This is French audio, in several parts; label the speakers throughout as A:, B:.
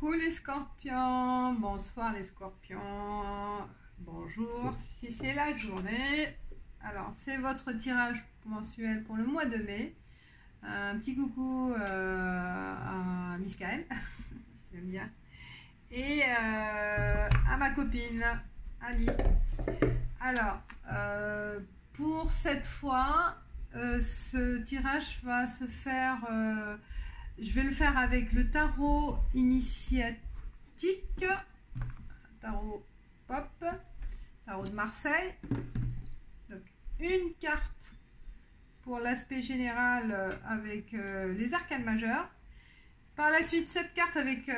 A: Coucou les scorpions, bonsoir les scorpions, bonjour, si c'est la journée, alors c'est votre tirage mensuel pour le mois de mai. Un petit coucou à Miss Kael, j'aime bien, et à ma copine Ali. Alors, pour cette fois, ce tirage va se faire... je vais le faire avec le tarot initiatique, tarot pop, tarot de Marseille. Donc une carte pour l'aspect général avec les arcanes majeurs. Par la suite, cette carte avec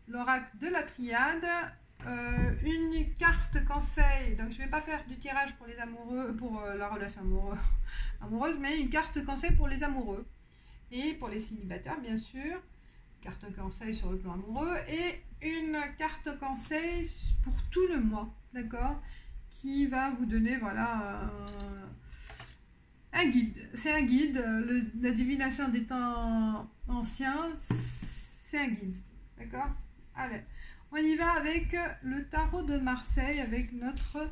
A: l'oracle de la triade. Une carte conseil, donc je ne vais pas faire du tirage pour les amoureux, pour la relation amoureuse, mais une carte conseil pour les amoureux. Et pour les célibataires, bien sûr, carte conseil sur le plan amoureux et une carte conseil pour tout le mois, d'accord, qui va vous donner, voilà, un guide. C'est un guide, la divination des temps anciens, c'est un guide, d'accord. Allez, on y va avec le tarot de Marseille, avec notre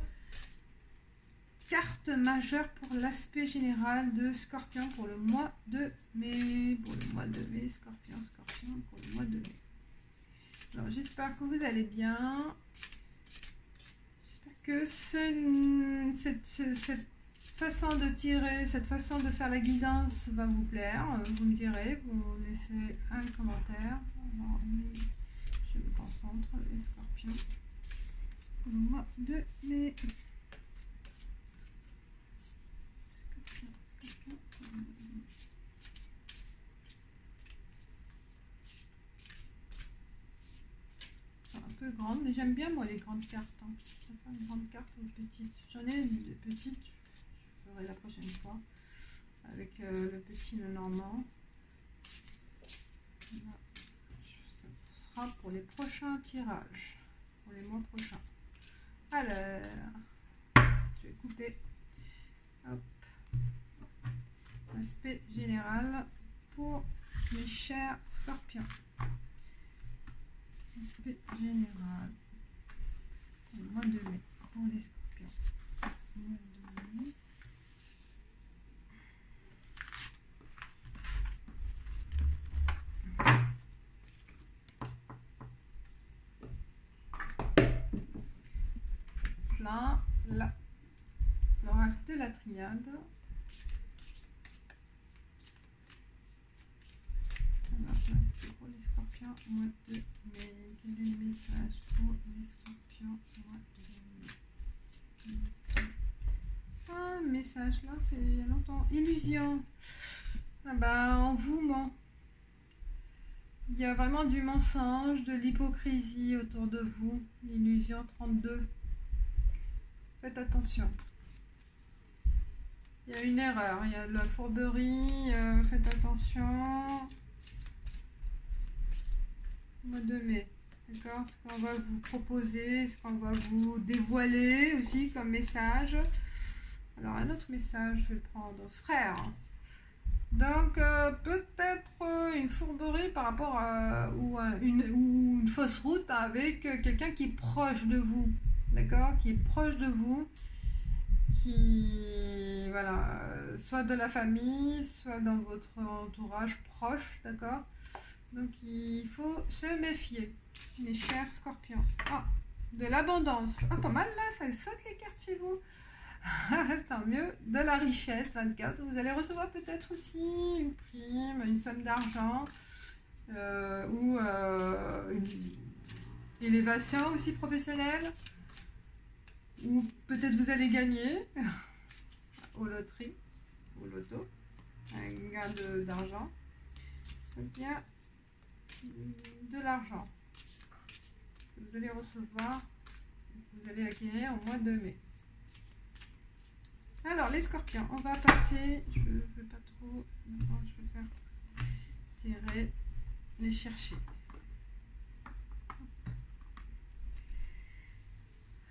A: carte majeure pour l'aspect général de Scorpion pour le mois de mai. Pour le mois de mai, Scorpion, pour le mois de mai. Alors, j'espère que vous allez bien. J'espère que cette façon de tirer, cette façon de faire la guidance va vous plaire. Vous me direz, vous laissez un commentaire. Alors, je me concentre, les Scorpions. Pour le mois de mai. Un peu grande, mais j'aime bien moi les grandes cartes. Hein. Je vais faire une grande carte ou petite. J'en ai des petites, je ferai la prochaine fois avec le petit Lenormand. Ça sera pour les prochains tirages, pour les mois prochains. Alors, je vais couper. Hop. Aspect général pour mes chers scorpions. Aspect général pour le mois de mai pour les scorpions. Mois de mai. Cela, là, l'oracle de la triade. C'est pour les scorpions mois de mai. Quel est le message pour les scorpions mois de mai? Ah, message là, c'est il y a longtemps. Illusion. Ah bah, en vous, moi. Il y a vraiment du mensonge, de l'hypocrisie autour de vous. Illusion 32. Faites attention. Il y a une erreur, il y a de la fourberie. Faites attention. Mois de mai, d'accord, ce qu'on va vous proposer, ce qu'on va vous dévoiler aussi comme message. Alors un autre message, je vais le prendre, frère. Donc peut-être une fourberie par rapport à ou une fausse route avec quelqu'un qui est proche de vous, d'accord, qui est proche de vous, qui voilà, soit de la famille, soit dans votre entourage proche, d'accord. Donc il faut se méfier, mes chers scorpions. Ah, de l'abondance. Ah, pas mal là, ça saute les cartes chez vous. Tant mieux. De la richesse, 24. Vous allez recevoir peut-être aussi une prime, une somme d'argent ou une élévation aussi professionnelle. Ou peut-être vous allez gagner au loterie, au loto, un gain d'argent. Bien. De l'argent que vous allez recevoir, que vous allez acquérir au mois de mai. Alors les scorpions, on va passer, je ne veux pas trop, maintenant je vais faire tirer, les chercher.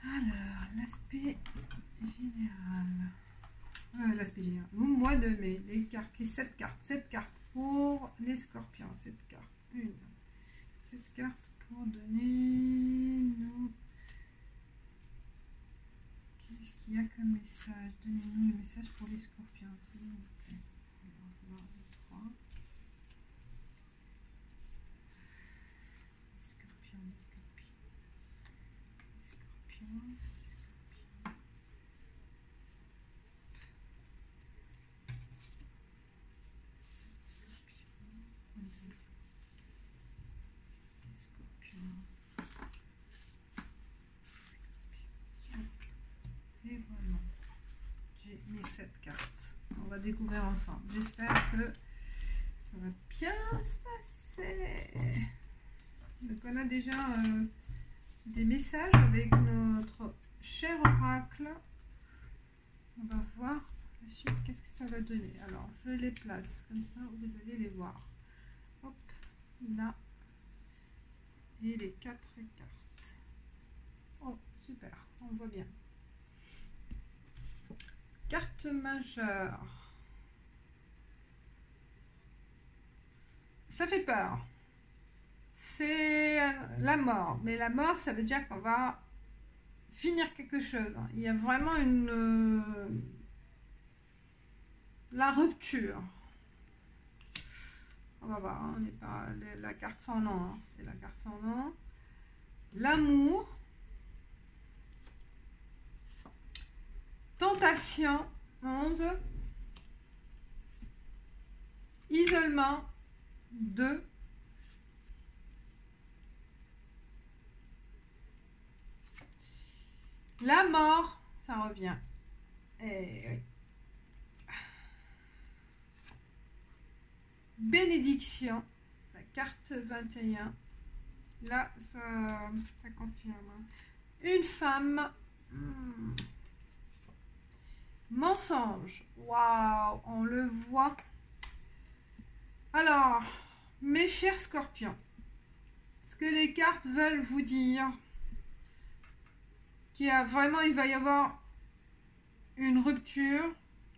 A: Alors l'aspect général, l'aspect général, au mois de mai, les cartes, les 7 cartes pour les scorpions, 7 cartes. 1, cette carte pour donner nous. Qu'est-ce qu'il y a comme message? Donnez-nous les messages pour les scorpions, s'il vous plaît. On va voir les 3. Les scorpions, les scorpions. Les scorpions, les scorpions. Et voilà, j'ai mis cette carte. On va découvrir ensemble. J'espère que ça va bien se passer. Donc on a déjà des messages avec notre cher oracle. On va voir la suite, qu'est-ce que ça va donner. Alors je les place comme ça, vous allez les voir. Hop, là. Et les 4 cartes. Oh, super, on voit bien. Carte majeure. Ça fait peur. C'est la mort. Mais la mort, ça veut dire qu'on va finir quelque chose. Il y a vraiment la rupture. On va voir, on n'est pas la carte sans nom. Hein. C'est la carte sans nom. L'amour. Tentation, 11. Isolement, 2. La mort, ça revient. Et oui. Bénédiction, la carte 21. Là, ça confirme. Une femme. Mensonge. Waouh, on le voit. Alors, mes chers scorpions, ce que les cartes veulent vous dire, qu'il va y avoir une rupture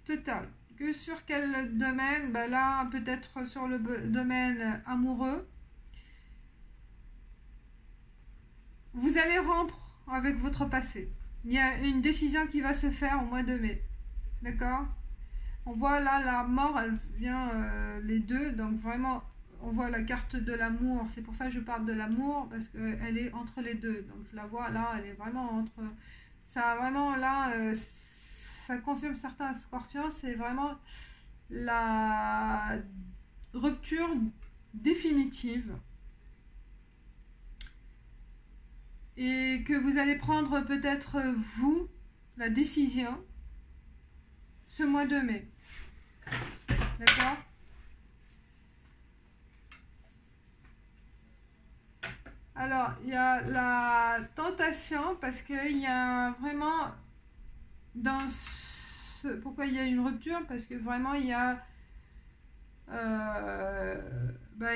A: totale. Que sur quel domaine? Ben là, peut-être sur le domaine amoureux. Vous allez rompre avec votre passé. Il y a une décision qui va se faire au mois de mai. D'accord? On voit là la mort, elle vient les deux. Donc vraiment, on voit la carte de l'amour. C'est pour ça que je parle de l'amour, parce qu'elle est entre les deux. Donc je la vois là, elle est vraiment entre... Ça vraiment là, ça confirme certains scorpions. C'est vraiment la rupture définitive. Et que vous allez prendre peut-être vous la décision ce mois de mai. D'accord? Alors, il y a la tentation parce qu'il y a vraiment dans ce... Pourquoi il y a une rupture? Parce que vraiment il y a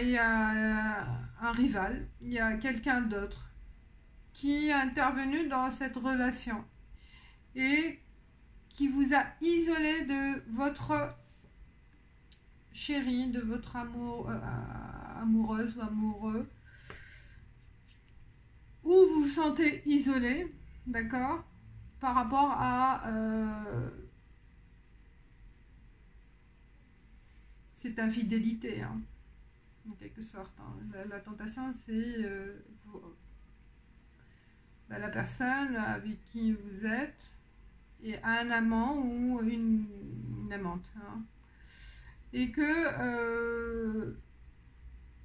A: il y a un rival, il y a quelqu'un d'autre qui est intervenu dans cette relation et qui vous a isolé de votre chérie, de votre amoureuse ou amoureux, ou vous vous sentez isolé, d'accord, par rapport à cette infidélité, hein, en quelque sorte. Hein. La tentation, c'est la personne avec qui vous êtes et un amant ou une amante. Hein. Et que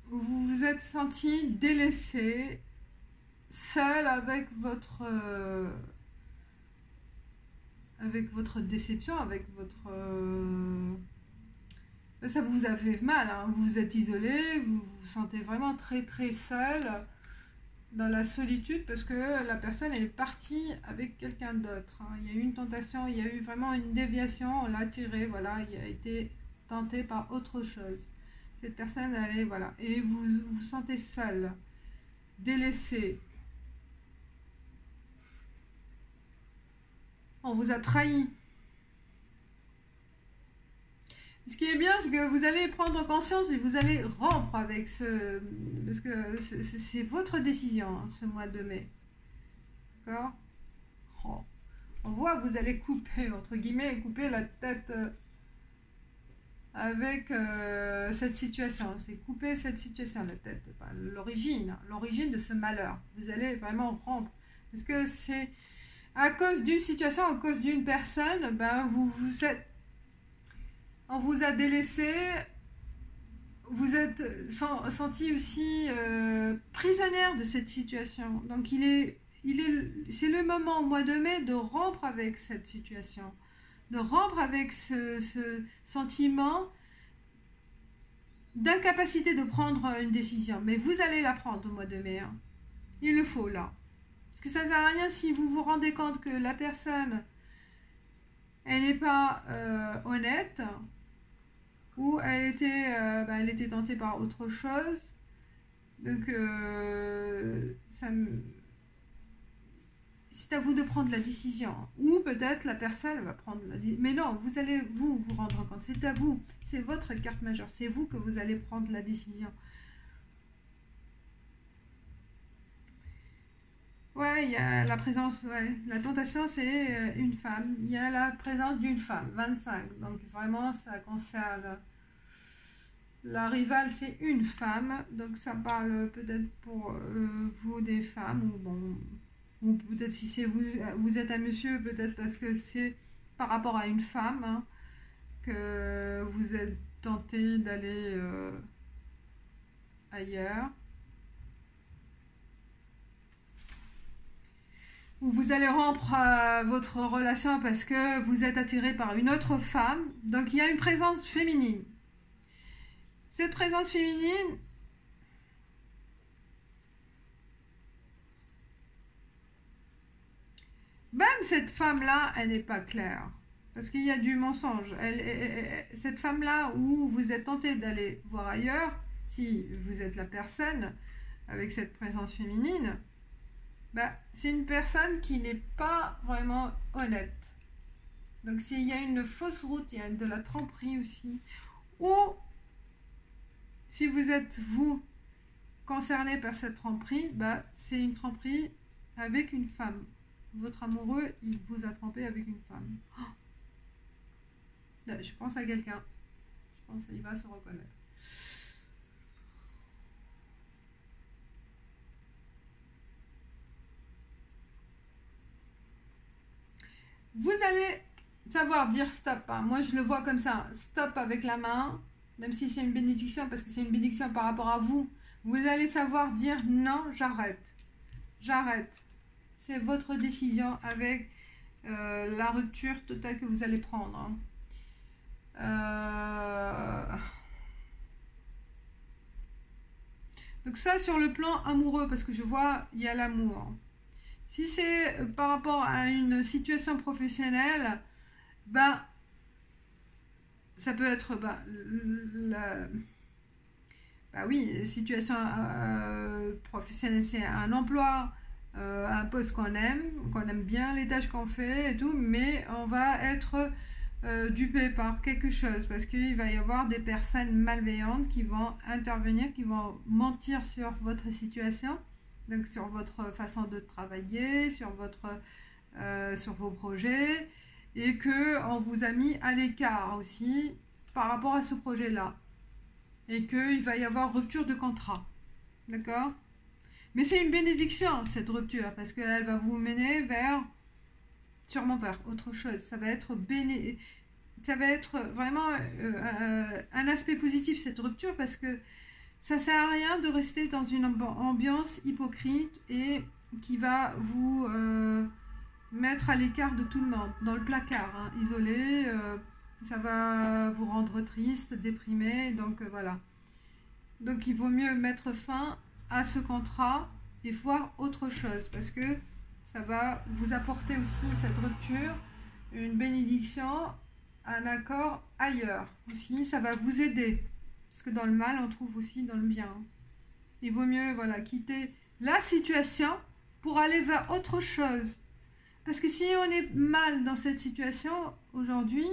A: vous vous êtes senti délaissé, seul avec votre déception, avec votre... ça vous a fait mal, hein. Vous vous êtes isolé, vous vous sentez vraiment très très seul dans la solitude parce que la personne elle est partie avec quelqu'un d'autre. Hein. Il y a eu une tentation, il y a eu vraiment une déviation, on l'a tiré, voilà, il a été tenté par autre chose. Cette personne, elle est, voilà, et vous vous sentez seul, délaissé. On vous a trahi. Ce qui est bien, c'est que vous allez prendre conscience et vous allez rompre avec ce... Parce que c'est votre décision, hein, ce mois de mai. D'accord? Oh. On voit que vous allez couper, entre guillemets, couper la tête avec cette situation. C'est couper cette situation, la tête. Enfin, l'origine de ce malheur. Vous allez vraiment rompre. Parce que c'est à cause d'une situation, à cause d'une personne, ben on vous a délaissé, vous êtes senti aussi prisonnière de cette situation. Donc c'est le moment au mois de mai de rompre avec cette situation, de rompre avec ce sentiment d'incapacité de prendre une décision. Mais vous allez la prendre au mois de mai. Hein. Il le faut là. Parce que ça ne sert à rien si vous vous rendez compte que la personne, elle n'est pas honnête, ou elle était tentée par autre chose. Donc, c'est à vous de prendre la décision. Ou peut-être la personne va prendre la décision. Mais non, vous allez vous rendre compte. C'est à vous. C'est votre carte majeure. C'est vous que vous allez prendre la décision. Ouais, il y a la présence, ouais. La tentation, c'est une femme. Il y a la présence d'une femme, 25. Donc vraiment, ça concerne... La rivale, c'est une femme. Donc ça parle peut-être pour vous des femmes. Ou peut-être si c'est vous êtes un monsieur, peut-être parce que c'est par rapport à une femme hein, que vous êtes tenté d'aller ailleurs. Ou vous allez rompre votre relation parce que vous êtes attiré par une autre femme. Donc il y a une présence féminine. Cette présence féminine, même cette femme-là, elle n'est pas claire. Parce qu'il y a du mensonge. Cette femme-là où vous êtes tenté d'aller voir ailleurs, si vous êtes la personne avec cette présence féminine, c'est une personne qui n'est pas vraiment honnête. Donc s'il y a une fausse route, il y a de la tromperie aussi. Ou si vous êtes, vous, concerné par cette tromperie, c'est une tromperie avec une femme. Votre amoureux, il vous a trompé avec une femme. Oh, je pense à quelqu'un. Je pense qu'il va se reconnaître. Vous allez savoir dire stop. Hein. Moi, je le vois comme ça. Stop avec la main, même si c'est une bénédiction, parce que c'est une bénédiction par rapport à vous. Vous allez savoir dire non, j'arrête. J'arrête. C'est votre décision avec la rupture totale que vous allez prendre. Hein. Donc ça, sur le plan amoureux, parce que je vois, il y a l'amour. Si c'est par rapport à une situation professionnelle, ça peut être oui, situation professionnelle, c'est un emploi, un poste qu'on aime bien les tâches qu'on fait et tout, mais on va être dupé par quelque chose parce qu'il va y avoir des personnes malveillantes qui vont intervenir, qui vont mentir sur votre situation, donc sur votre façon de travailler, sur vos projets, et qu'on vous a mis à l'écart aussi par rapport à ce projet-là. Et qu'il va y avoir rupture de contrat. D'accord? Mais c'est une bénédiction, cette rupture, parce qu'elle va vous mener sûrement vers autre chose. Ça va être vraiment un aspect positif, cette rupture, parce que ça sert à rien de rester dans une ambiance hypocrite et qui va vous mettre à l'écart de tout le monde, dans le placard, hein, isolé. Ça va vous rendre triste, déprimé, donc voilà. Donc il vaut mieux mettre fin à ce contrat et voir autre chose, parce que ça va vous apporter aussi, cette rupture, une bénédiction, un accord ailleurs. Aussi, ça va vous aider, parce que dans le mal, on trouve aussi dans le bien. Il vaut mieux quitter la situation pour aller vers autre chose. Parce que si on est mal dans cette situation aujourd'hui,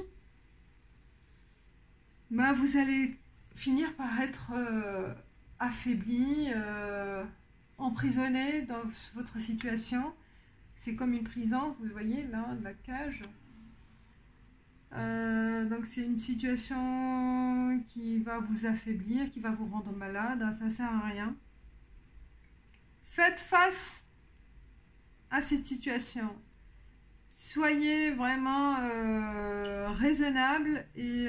A: ben, vous allez finir par être affaibli, emprisonné dans votre situation. C'est comme une prison, vous voyez là, la cage. Donc c'est une situation qui va vous affaiblir, qui va vous rendre malade, ça ne sert à rien. Faites face à cette situation. Soyez vraiment raisonnable et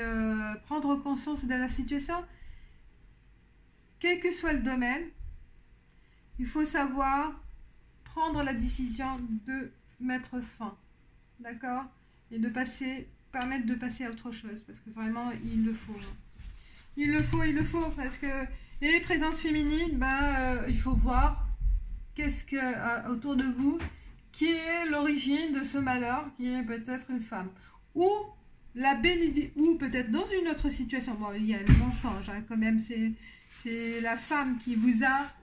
A: prendre conscience de la situation, quel que soit le domaine. Il faut savoir prendre la décision de mettre fin, d'accord, et de permettre de passer à autre chose, parce que vraiment il le faut. Il le faut, parce que les présences féminines, il faut voir qu'est-ce que autour de vous, qui est l'origine de ce malheur, qui est peut-être une femme, ou ou peut-être dans une autre situation. Bon, il y a le mensonge, hein, quand même, c'est la femme qui vous a,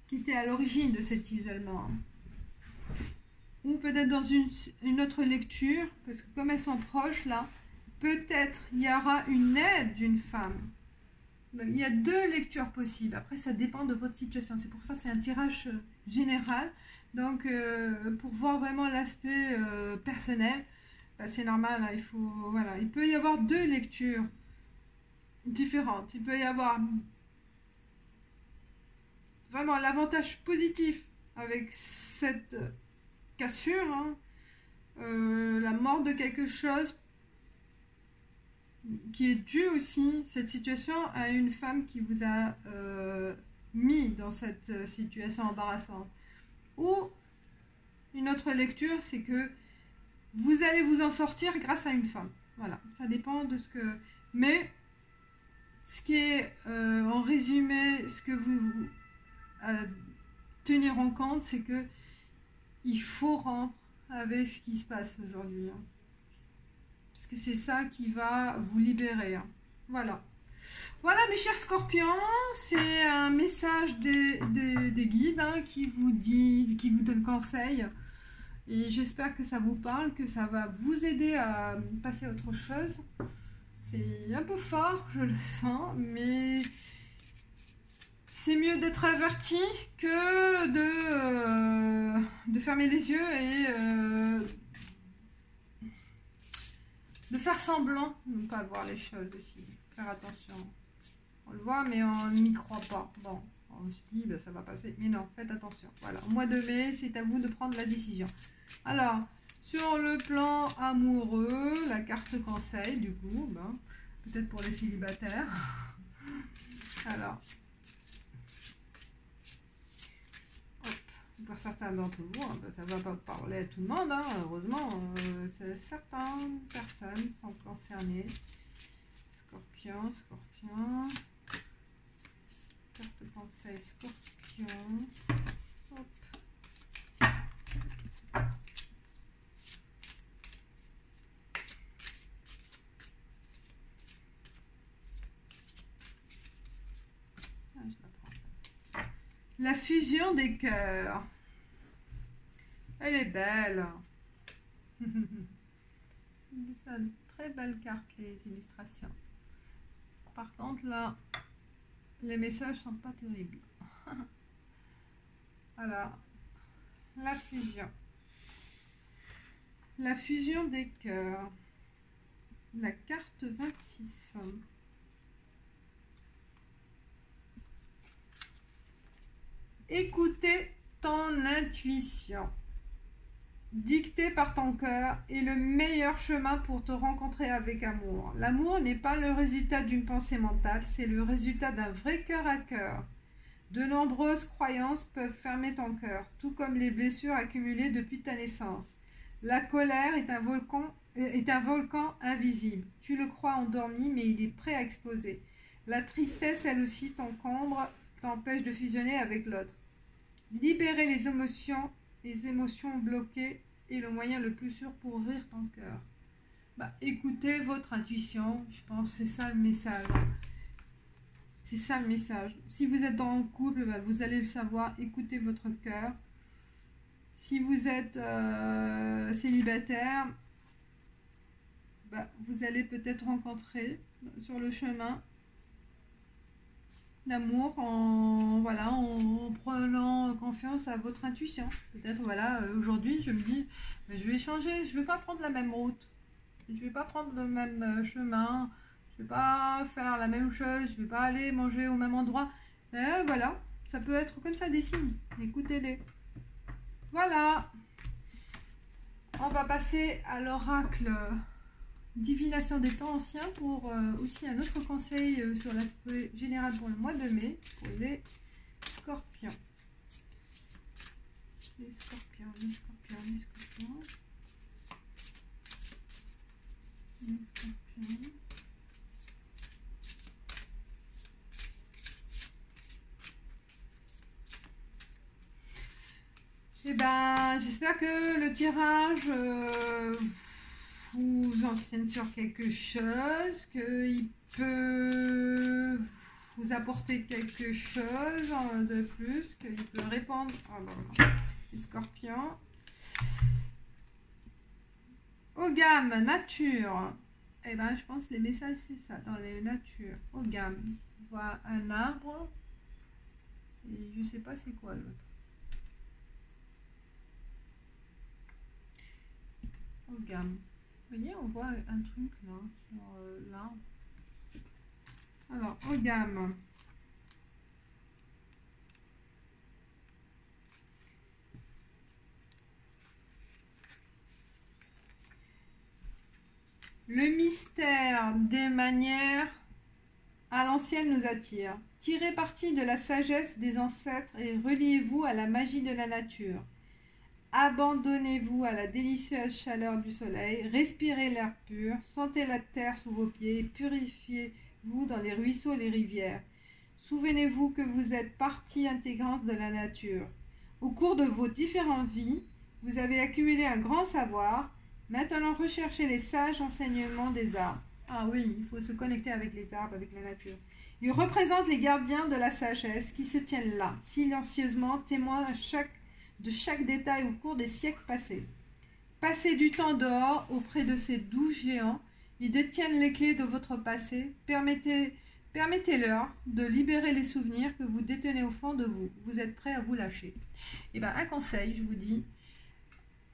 A: qui était à l'origine de cet isolement. Ou peut-être dans une autre lecture, parce que comme elles sont proches là, peut-être il y aura une aide d'une femme. Donc, il y a 2 lectures possibles. Après, ça dépend de votre situation. C'est pour ça que c'est un tirage général. Donc, pour voir vraiment l'aspect personnel, c'est normal. Hein, voilà. Il peut y avoir 2 lectures différentes. Il peut y avoir vraiment l'avantage positif avec cette cassure, hein, la mort de quelque chose qui est due aussi, cette situation, à une femme qui vous a mis dans cette situation embarrassante. Ou une autre lecture, c'est que vous allez vous en sortir grâce à une femme. Voilà, ça dépend de ce que... Mais ce qui est en résumé, ce que vous tenir en compte, c'est que il faut rompre avec ce qui se passe aujourd'hui. Hein. Parce que c'est ça qui va vous libérer. Hein. Voilà. Voilà mes chers scorpions, c'est un message des guides hein, qui vous donne conseil. Et j'espère que ça vous parle, que ça va vous aider à passer à autre chose. C'est un peu fort, je le sens, mais c'est mieux d'être averti que de fermer les yeux et de faire semblant de ne pas voir les choses aussi. Faire attention. On le voit, mais on n'y croit pas. Bon, on se dit, ça va passer. Mais non, faites attention. Voilà, au mois de mai, c'est à vous de prendre la décision. Alors, sur le plan amoureux, la carte conseil, du coup, peut-être pour les célibataires. Alors, pour certains d'entre vous, hein, ça ne va pas parler à tout le monde, hein, heureusement, certaines personnes sont concernées. Scorpion, carte conseil Scorpion. Hop. Je la prends. La fusion des cœurs. Elle est belle. C'est une très belle carte, les illustrations. Par contre, là, les messages sont pas terribles. Alors, la fusion. La fusion des cœurs. La carte 26. Écoutez ton intuition. Dicté par ton cœur est le meilleur chemin pour te rencontrer avec amour. L'amour n'est pas le résultat d'une pensée mentale, c'est le résultat d'un vrai cœur à cœur. De nombreuses croyances peuvent fermer ton cœur, tout comme les blessures accumulées depuis ta naissance. La colère est un volcan invisible. Tu le crois endormi, mais il est prêt à exploser. La tristesse, elle aussi, t'encombre, t'empêche de fusionner avec l'autre. Libérer les émotions bloquées est le moyen le plus sûr pour ouvrir ton cœur. Écoutez votre intuition, je pense que c'est ça le message. C'est ça le message. Si vous êtes dans un couple, vous allez le savoir, écoutez votre cœur. Si vous êtes célibataire, vous allez peut-être rencontrer sur le chemin l'amour en prenant confiance à votre intuition. Peut-être aujourd'hui je me dis je vais changer, je vais pas prendre la même route, je vais pas prendre le même chemin, je vais pas faire la même chose, je vais pas aller manger au même endroit. Voilà, ça peut être comme ça des signes, écoutez-les. Voilà, on va passer à l'oracle divination des temps anciens pour aussi un autre conseil sur l'aspect général pour le mois de mai pour les scorpions. Les scorpions, les scorpions, les scorpions. Les scorpions. Eh ben, j'espère que le tirage vous enseigne sur quelque chose, qu'il peut vous apporter quelque chose de plus, qu'il peut répondre. Alors, les scorpions. Au gamme, nature. Eh ben, je pense que les messages, c'est ça, dans les natures. Au gamme, on voit un arbre. Et je sais pas c'est quoi l'autre. Au gamme. Vous voyez, on voit un truc là, sur l'arbre. Alors, au gamme. Le mystère des manières à l'ancienne nous attire. Tirez parti de la sagesse des ancêtres et reliez-vous à la magie de la nature. Abandonnez-vous à la délicieuse chaleur du soleil, respirez l'air pur, sentez la terre sous vos pieds, purifiez-vous dans les ruisseaux et les rivières. Souvenez-vous que vous êtes partie intégrante de la nature. Au cours de vos différentes vies, vous avez accumulé un grand savoir. Maintenant, recherchez les sages enseignements des arbres. Ah oui, il faut se connecter avec les arbres, avec la nature. Ils représentent les gardiens de la sagesse qui se tiennent là, silencieusement, témoins de chaque détail au cours des siècles passés. Passez du temps dehors auprès de ces doux géants. Ils détiennent les clés de votre passé. Permettez-leur de libérer les souvenirs que vous détenez au fond de vous. Vous êtes prêts à vous lâcher. Et bien, un conseil, je vous dis,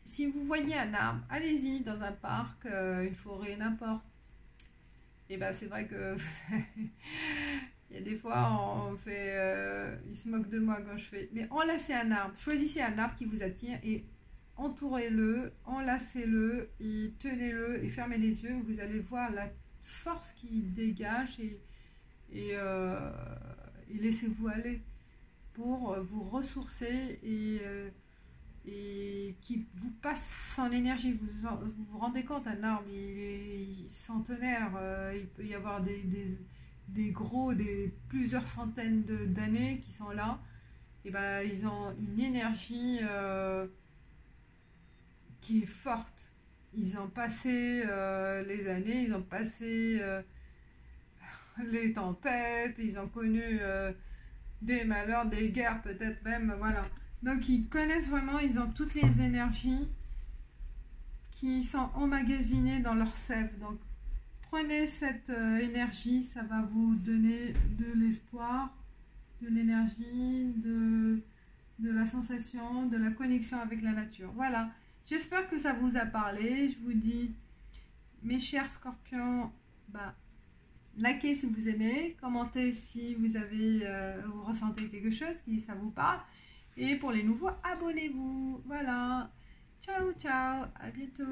A: si vous voyez un arbre, allez-y dans un parc, une forêt, n'importe. Et bien, c'est vrai que il y a des fois, on fait, ils se moquent de moi quand je fais. Mais enlacez un arbre, choisissez un arbre qui vous attire et entourez-le, enlacez-le et tenez-le et fermez les yeux. Vous allez voir la force qui dégage et laissez-vous aller pour vous ressourcer et qui vous passe son énergie. Vous vous rendez compte, un arbre, il est centenaire, il peut y avoir des gros, plusieurs centaines d'années qui sont là. Et ben, ils ont une énergie qui est forte. Ils ont passé les années, ils ont passé les tempêtes, ils ont connu des malheurs, des guerres peut-être même, voilà. Donc ils connaissent vraiment, ils ont toutes les énergies qui sont emmagasinées dans leur sève. Donc prenez cette énergie, ça va vous donner de l'espoir, de l'énergie, de la sensation, de la connexion avec la nature. Voilà, j'espère que ça vous a parlé. Je vous dis, mes chers scorpions, likez si vous aimez, commentez si vous ressentez quelque chose, si ça vous parle. Et pour les nouveaux, abonnez-vous. Voilà. Ciao, ciao. À bientôt.